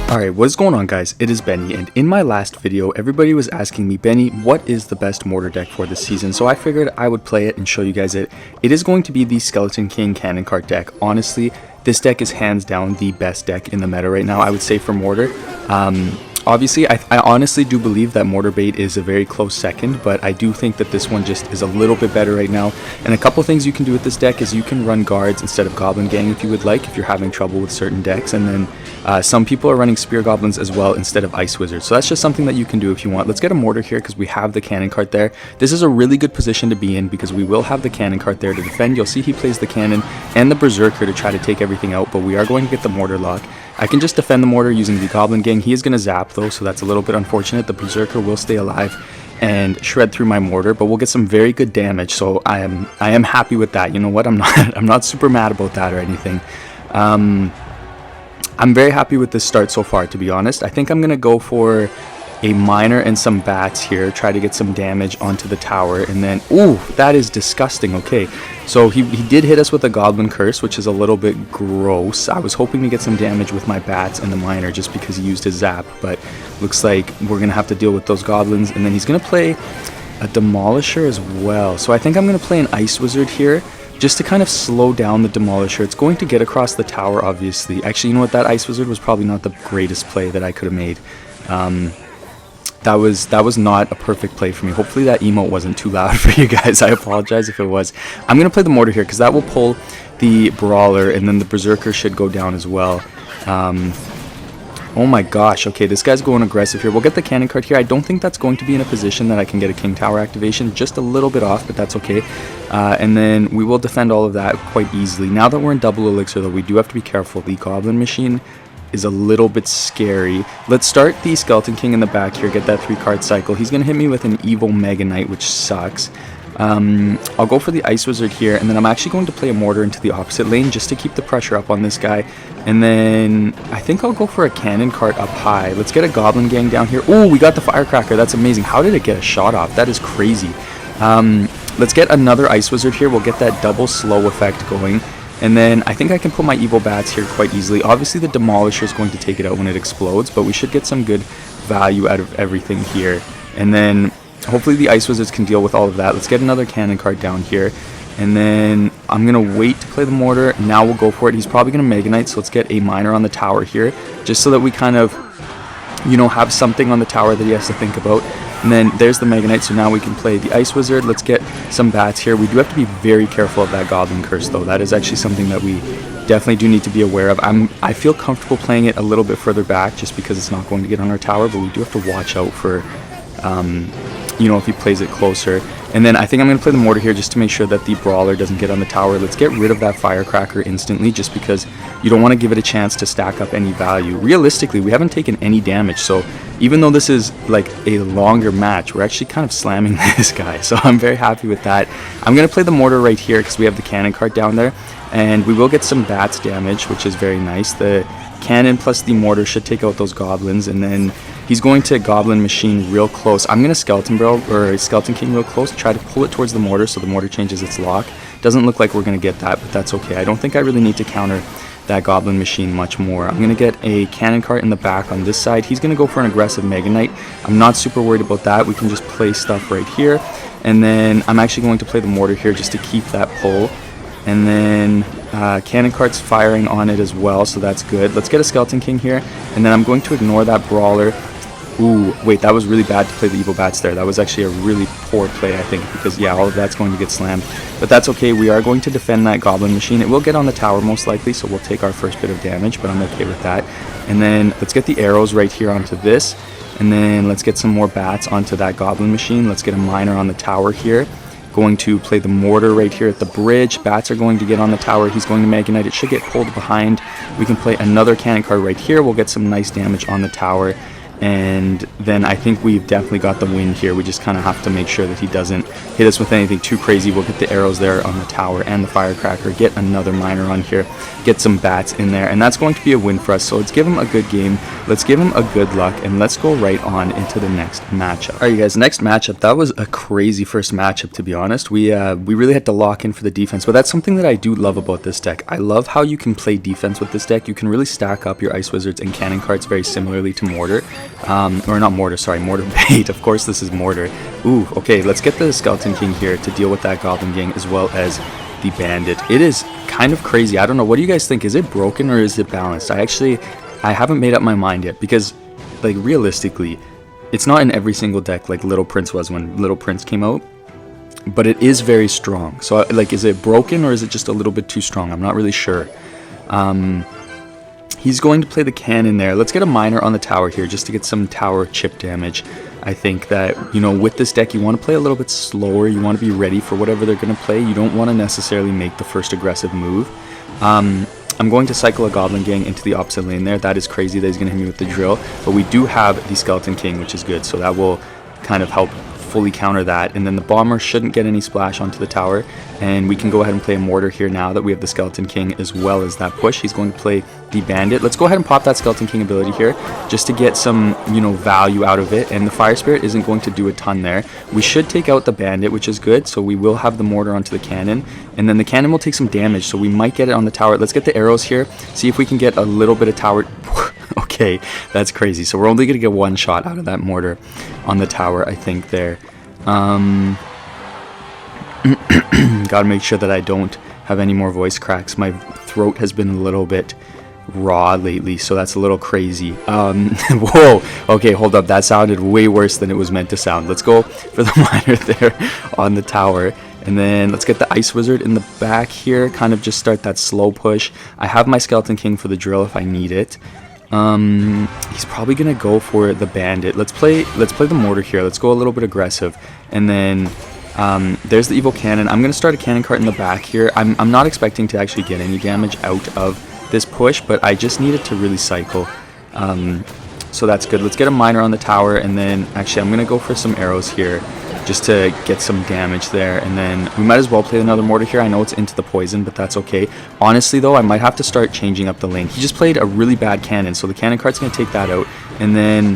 Alright, what is going on guys? It is Benny, and in my last video, everybody was asking me, Benny, what is the best mortar deck for this season? So I figured I would play it and show you guys it. It is going to be the Skeleton King Cannon Cart deck. Honestly, this deck is hands down the best deck in the meta right now, I would say, for mortar. Obviously, I honestly do believe that Mortarbait is a very close second, but I do think that this one just is a little bit better right now. And a couple things you can do with this deck is you can run guards instead of Goblin Gang if you would like, if you're having trouble with certain decks. And then some people are running Spear Goblins as well instead of Ice Wizards. So that's just something that you can do if you want. Let's get a Mortar here because we have the Cannon Cart there. This is a really good position to be in because we will have the Cannon Cart there to defend. You'll see he plays the Cannon and the Berserker to try to take everything out, but we are going to get the Mortar lock. I can just defend the Mortar using the Goblin Gang. He is going to zap though, so that's a little bit unfortunate. The Berserker will stay alive and shred through my Mortar, but we'll get some very good damage, so I am happy with that. You know what? I'm not super mad about that or anything. I'm very happy with this start so far, to be honest. I think I'm going to go for a miner and some bats here, try to get some damage onto the tower, and then, ooh, that is disgusting. Okay, so he did hit us with a Goblin Curse, which is a little bit gross. I was hoping to get some damage with my bats and the miner just because he used his zap, but looks like we're going to have to deal with those goblins, and then he's going to play a Demolisher as well. So I think I'm going to play an Ice Wizard here, just to kind of slow down the Demolisher. It's going to get across the tower, obviously. Actually, you know what? That Ice Wizard was probably not the greatest play that I could have made. That was not a perfect play for me. Hopefully that emote wasn't too loud for you guys. I apologize if it was. I'm going to play the Mortar here because that will pull the Brawler, and then the Berserker should go down as well. Oh my gosh, okay, this guy's going aggressive here. We'll get the Cannon Cart here. I don't think that's going to be in a position that I can get a King Tower activation. Just a little bit off, but that's okay. And then we will defend all of that quite easily. Now that we're in double elixir, though, we do have to be careful. The Goblin Machine is a little bit scary. Let's start the Skeleton King in the back here, get that 3-card cycle. He's going to hit me with an Evil Mega Knight, which sucks. I'll go for the Ice Wizard here, and then I'm actually going to play a Mortar into the opposite lane just to keep the pressure up on this guy. And then I think I'll go for a Cannon Cart up high. Let's get a Goblin Gang down here. Oh, we got the Firecracker. That's amazing. How did it get a shot off? That is crazy. Let's get another Ice Wizard here. We'll get that double slow effect going. And then I think I can put my Evil Bats here quite easily. Obviously the Demolisher is going to take it out when it explodes, but we should get some good value out of everything here. And then hopefully the Ice Wizards can deal with all of that. Let's get another Cannon Cart down here. And then I'm going to wait to play the Mortar. Now we'll go for it. He's probably going to Mega Knight, so let's get a Miner on the tower here, just so that we kind of, you know, have something on the tower that he has to think about. And then there's the Mega Knight, so now we can play the Ice Wizard. Let's get some bats here. We do have to be very careful of that Goblin Curse, though. That is actually something that we definitely do need to be aware of. I feel comfortable playing it a little bit further back just because it's not going to get on our tower, but we do have to watch out for, you know, if he plays it closer. And then I think I'm going to play the Mortar here just to make sure that the Brawler doesn't get on the tower. Let's get rid of that Firecracker instantly just because you don't want to give it a chance to stack up any value. Realistically, we haven't taken any damage, so even though this is like a longer match, we're actually kind of slamming this guy. So I'm very happy with that. I'm going to play the Mortar right here because we have the Cannon Cart down there, and we will get some bats damage, which is very nice. The Cannon plus the Mortar should take out those Goblins, and then he's going to Goblin Machine real close. I'm going to Skeleton King real close, try to pull it towards the Mortar so the Mortar changes its lock. Doesn't look like we're going to get that, but that's okay. I don't think I really need to counter that Goblin Machine much more. I'm going to get a Cannon Cart in the back on this side. He's going to go for an aggressive Mega Knight. I'm not super worried about that. We can just play stuff right here. And then I'm actually going to play the Mortar here just to keep that pull. And then Cannon Cart's firing on it as well, so that's good. Let's get a Skeleton King here, and then I'm going to ignore that Brawler. Ooh, wait, that was really bad to play the Evil Bats there. That was actually a really poor play, I think, because, yeah, all of that's going to get slammed. But that's okay. We are going to defend that Goblin Machine. It will get on the tower, most likely, so we'll take our first bit of damage, but I'm okay with that. And then let's get the arrows right here onto this, and then let's get some more bats onto that Goblin Machine. Let's get a Miner on the tower here. Going to play the Mortar right here at the bridge. Bats are going to get on the tower. He's going to Mega Knight. It should get pulled behind. We can play another Cannon Cart right here. We'll get some nice damage on the tower. and then I think we've definitely got the win here. We just kind of have to make sure that he doesn't hit us with anything too crazy. We'll get the arrows there on the tower and the Firecracker, get another miner on here, get some bats in there, and that's going to be a win for us. So let's give him a good game, let's give him a good luck, and let's go right on into the next matchup. Alright, you guys, next matchup. That was a crazy first matchup, to be honest. We really had to lock in for the defense, but that's something that I do love about this deck. I love how you can play defense with this deck. You can really stack up your Ice Wizards and Cannon Carts very similarly to Mortar. Or not Mortar, sorry, Mortarbait. Of course this is Mortar. Ooh, okay, let's get the Skeleton King here to deal with that Goblin Gang as well as the Bandit. It is kind of crazy. I don't know, what do you guys think? Is it broken or is it balanced? I haven't made up my mind yet, because like realistically, it's not in every single deck like Little Prince was when Little Prince came out, but it is very strong. So like, is it broken or is it just a little bit too strong? I'm not really sure. He's going to play the cannon there. Let's get a miner on the tower here just to get some tower chip damage. I think that, you know, with this deck, you want to play a little bit slower. You want to be ready for whatever they're going to play. You don't want to necessarily make the first aggressive move. I'm going to cycle a Goblin Gang into the opposite lane there. That is crazy that he's going to hit me with the drill. But we do have the Skeleton King, which is good. So that will kind of help fully counter that, and then the bomber shouldn't get any splash onto the tower, and we can go ahead and play a Mortar here now that we have the Skeleton King as well as that push. He's going to play the Bandit. Let's go ahead and pop that Skeleton King ability here just to get some, you know, value out of it, and the Fire Spirit isn't going to do a ton there. We should take out the Bandit, which is good, so we will have the Mortar onto the cannon, and then the cannon will take some damage, so we might get it on the tower. Let's get the arrows here, see if we can get a little bit of tower. Okay, that's crazy. So we're only going to get one shot out of that Mortar on the tower, I think, there. Gotta make sure that I don't have any more voice cracks. My throat has been a little bit raw lately, so that's a little crazy. Whoa, okay, hold up. That sounded way worse than it was meant to sound. Let's go for the miner there on the tower. And then let's get the Ice Wizard in the back here, kind of just start that slow push. I have my Skeleton King for the drill if I need it. He's probably gonna go for the Bandit. Let's play the Mortar here. Let's go a little bit aggressive, and then there's the evil cannon. I'm gonna start a cannon cart in the back here. I'm not expecting to actually get any damage out of this push, but I just need it to really cycle. So that's good. Let's get a miner on the tower, and then actually I'm gonna go for some arrows here just to get some damage there, and then we might as well play another Mortar here. I know it's into the poison, but that's okay. Honestly though, I might have to start changing up the lane. He just played a really bad cannon, so the cannon cart's gonna take that out, and then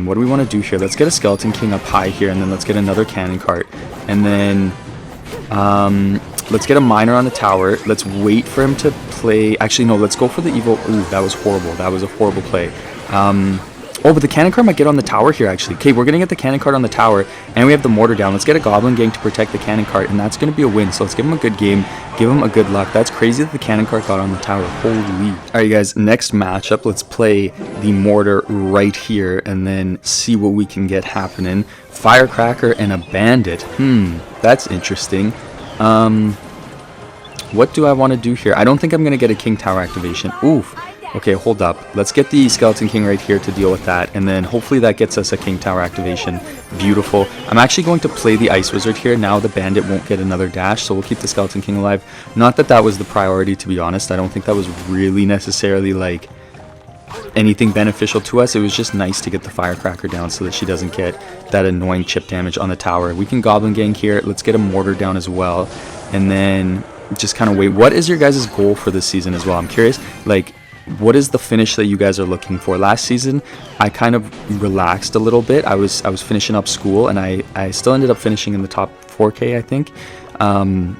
what do we want to do here? Let's get a Skeleton King up high here, and then let's get another cannon cart, and then let's get a miner on the tower. Let's wait for him to play. Actually no, let's go for the evil. Ooh, that was horrible. That was a horrible play. Oh, but the cannon cart might get on the tower here, actually. Okay, we're going to get the cannon cart on the tower, and we have the Mortar down. Let's get a Goblin Gang to protect the cannon cart, and that's going to be a win. So let's give him a good game, give him a good luck. That's crazy that the cannon cart got on the tower. Holy. All right, guys, next matchup. Let's play the Mortar right here, and then see what we can get happening. Firecracker and a Bandit. That's interesting. What do I want to do here? I don't think I'm going to get a King Tower activation. Oof. Okay, hold up. Let's get the Skeleton King right here to deal with that, and then hopefully that gets us a King Tower activation. Beautiful. I'm actually going to play the Ice Wizard here. Now the Bandit won't get another dash, so we'll keep the Skeleton King alive. Not that that was the priority, to be honest. I don't think that was really necessarily, like, anything beneficial to us. It was just nice to get the Firecracker down so that she doesn't get that annoying chip damage on the tower. We can Goblin Gang here. Let's get a Mortar down as well, and then just kind of wait. What is your guys' goal for this season as well? I'm curious, like, what is the finish that you guys are looking for? Last season, I kind of relaxed a little bit. I was finishing up school, and I still ended up finishing in the top 4K, I think. And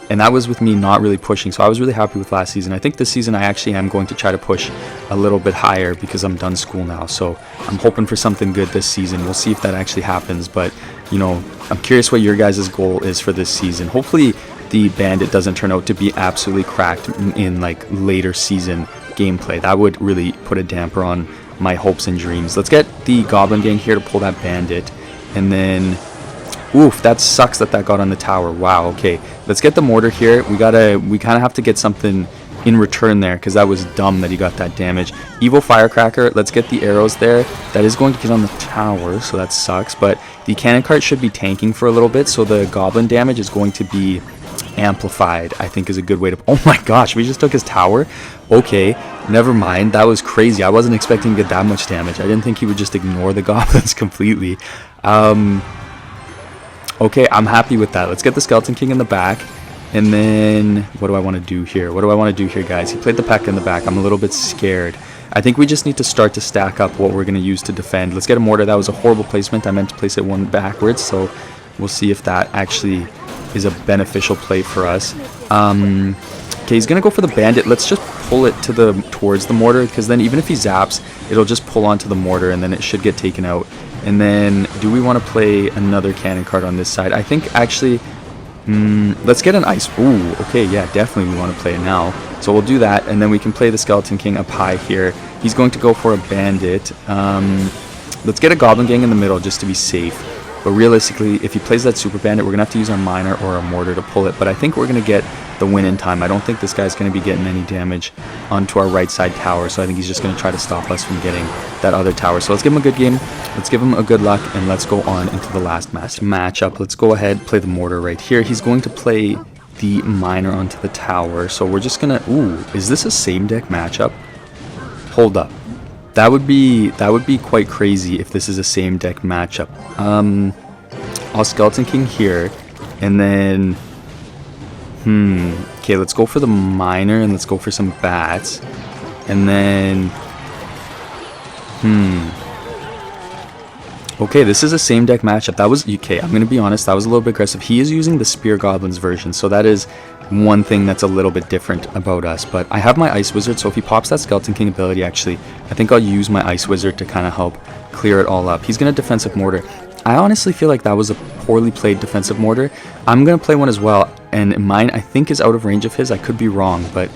that was with me not really pushing, so I was really happy with last season. I think this season I actually am going to try to push a little bit higher because I'm done school now. So I'm hoping for something good this season. We'll see if that actually happens, but, you know, I'm curious what your guys' goal is for this season. Hopefully the Bandit doesn't turn out to be absolutely cracked in like later season gameplay. That would really put a damper on my hopes and dreams. Let's get the Goblin Gang here to pull that Bandit, and then oof, that sucks that got on the tower. Wow. Okay, let's get the Mortar here. We kind of have to get something in return there, because that was dumb that he got that damage. Evil Firecracker, let's get the arrows there. That is going to get on the tower, so that sucks, but the cannon cart should be tanking for a little bit, so the Goblin damage is going to be amplified, I think is a good way to... Oh my gosh, we just took his tower? Okay, never mind. That was crazy. I wasn't expecting to get that much damage. I didn't think he would just ignore the goblins completely. Okay, I'm happy with that. Let's get the Skeleton King in the back. And then, what do I want to do here? What do I want to do here, guys? He played the P.E.K.K.A in the back. I'm a little bit scared. I think we just need to start to stack up what we're going to use to defend. Let's get a Mortar. That was a horrible placement. I meant to place it one backwards, so we'll see if that actually is a beneficial play for us. Okay, he's going to go for the Bandit. Let's just pull it towards the Mortar, because then even if he zaps, it'll just pull onto the Mortar, and then it should get taken out. And then, do we want to play another cannon card on this side? I think, actually... let's get an ice. Ooh, okay, yeah, definitely we want to play it now. So we'll do that, and then we can play the Skeleton King up high here. He's going to go for a Bandit. Let's get a Goblin Gang in the middle just to be safe. But realistically, if he plays that Super Bandit, we're going to have to use our Miner or a Mortar to pull it. But I think we're going to get the win in time. I don't think this guy's going to be getting any damage onto our right side tower. So I think he's just going to try to stop us from getting that other tower. So let's give him a good game. Let's give him a good luck. And let's go on into the last matchup. Let's go ahead, play the Mortar right here. He's going to play the Miner onto the tower. So we're just going to... Ooh, is this a same deck matchup? Hold up. That would be quite crazy if this is a same deck matchup. I'll Skeleton King here, and then okay, let's go for the Miner and let's go for some bats, and then okay, this is a same deck matchup. That was okay. I'm gonna be honest, that was a little bit aggressive. He is using the Spear Goblins version, so that is one thing that's a little bit different about us. But I have my Ice Wizard, so if he pops that Skeleton King ability, actually, I think I'll use my Ice Wizard to kind of help clear it all up. He's gonna Defensive Mortar. I honestly feel like that was a poorly played Defensive Mortar. I'm gonna play one as well, and mine I think is out of range of his. I could be wrong, but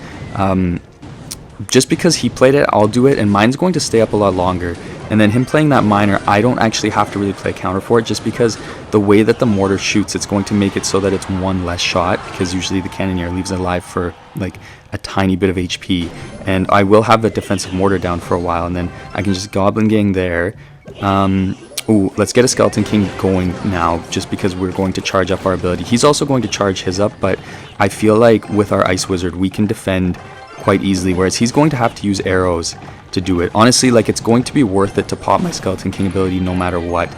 just because he played it, I'll do it, and mine's going to stay up a lot longer. And then him playing that Miner, I don't actually have to really play a counter for it, just because the way that the Mortar shoots, it's going to make it so that it's one less shot, because usually the Cannoneer leaves it alive for like a tiny bit of HP. And I will have a Defensive Mortar down for a while, and then I can just Goblin Gang there. Ooh, let's get a Skeleton King going now, just because we're going to charge up our ability. He's also going to charge his up, but I feel like with our Ice Wizard, we can defend quite easily, whereas he's going to have to use arrows to do it. Honestly, like, it's going to be worth it to pop my Skeleton King ability no matter what.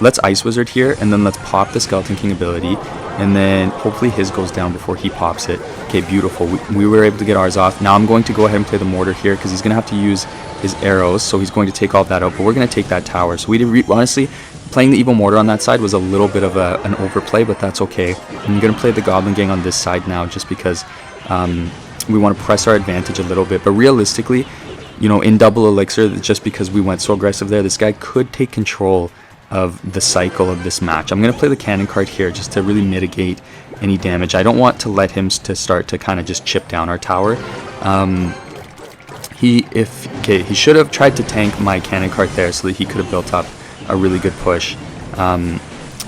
Let's Ice Wizard here, and then let's pop the Skeleton King ability, and then hopefully his goes down before he pops it. Okay, beautiful. We were able to get ours off. Now I'm going to go ahead and play the Mortar here, because he's going to have to use his arrows, so he's going to take all that out, but we're going to take that tower. So we did honestly, playing the Evil Mortar on that side was a little bit of an overplay, but that's okay. I'm going to play the Goblin Gang on this side now, just because we want to press our advantage a little bit. But realistically, you know, in double elixir, just because we went so aggressive there, this guy could take control of the cycle of this match. I'm going to play the cannon card here just to really mitigate any damage. I don't want to let him start to kind of just chip down our tower. He should have tried to tank my cannon card there so that he could have built up a really good push.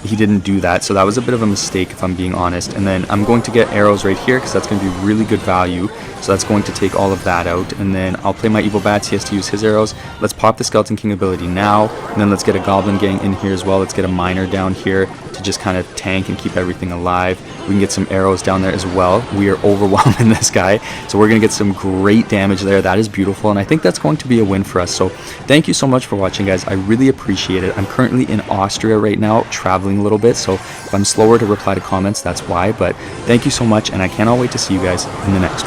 He didn't do that, so that was a bit of a mistake if I'm being honest. And then I'm going to get arrows right here, because that's going to be really good value. So that's going to take all of that out, and then I'll play my Evil Bats. He has to use his arrows. Let's pop the Skeleton King ability now, and then let's get a Goblin Gang in here as well. Let's get a Miner down here to just kind of tank and keep everything alive. We can get some arrows down there as well. We are overwhelming this guy, so we're going to get some great damage there. That is beautiful, and I think that's going to be a win for us. So thank you so much for watching, guys. I really appreciate it. I'm currently in Austria right now, traveling a little bit, so if I'm slower to reply to comments, that's why. But thank you so much, and I cannot wait to see you guys in the next one.